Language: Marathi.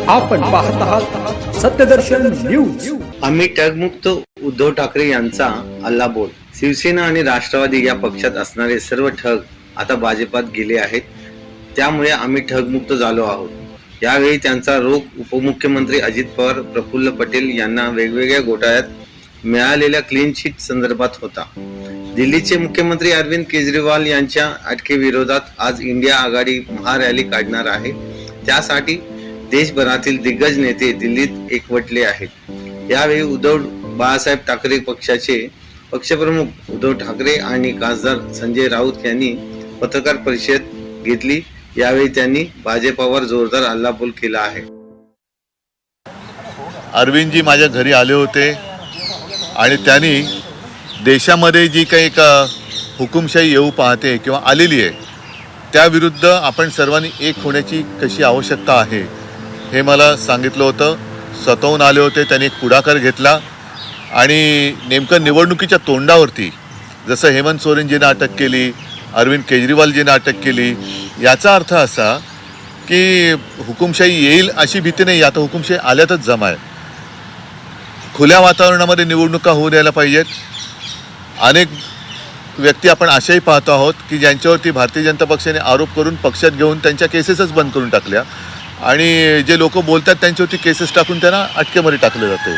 आपण पाहत आहात सत्यदर्शन न्यूज। आम्ही ठगमुक्त उद्धव ठाकरे यांचा अल्लाबोल। शिवसेना आणि राष्ट्रवादी या पक्षात असणारे सर्व ठग आता भाजपात गेले आहेत, त्यामुळे आम्ही ठगमुक्त झालो आहोत। यावेळी त्यांचा रोख उपमुख्यमंत्री अजित पवार, प्रफुल्ल पटेल यांना वेगवेगळ्या घोटाळ्यात मिळालेल्या क्लीन चिट संदर्भात होता। दिल्लीचे मुख्यमंत्री अरविंद केजरीवाल यांच्या अटकेविरोधात आज इंडिया आघाडी महारॅली काढणार आहे। त्यासाठी देशभरातील दिग्गज नेते दिल्लीत एकवटले आहेत। यावेळी उद्धव बाळासाहेब ठाकरे पक्षाचे पक्षप्रमुख उद्धव ठाकरे आणि खासदार संजय राऊत यांनी पत्रकार परिषद घेतली। यावेळी त्यांनी भाजपावर जोरदार हल्लाबोल केला आहे। अरविंदजी माझ्या घरी आले होते आणि त्यांनी देशामध्ये जी काही एक हुकुमशाही येऊ पाहते किंवा आलेली आहे त्याविरुद्ध आपण सर्वांनी एक होण्याची कशी आवश्यकता आहे हे मला सांगितलं होतं। स्वतःहून आले होते, त्यांनी एक पुढाकार घेतला आणि नेमकं निवडणुकीच्या तोंडावरती जसं हेमंत सोरेनजीनं अटक केली, अरविंद केजरीवालजीनं अटक केली, याचा अर्थ असा की हुकुमशाही येईल अशी भीती नाही, आता हुकुमशाही आल्यातच जमा आहे। खुल्या वातावरणामध्ये निवडणुका होऊ द्यायला पाहिजेत। अनेक व्यक्ती आपण अशाही पाहतो आहोत की ज्यांच्यावरती भारतीय जनता पक्षाने आरोप करून पक्षात घेऊन त्यांच्या केसेसच बंद करून टाकल्या आणि जे लोक बोलतात त्यांच्यावरती केसेस टाकून त्यांना अटकेमध्ये टाकले जाते।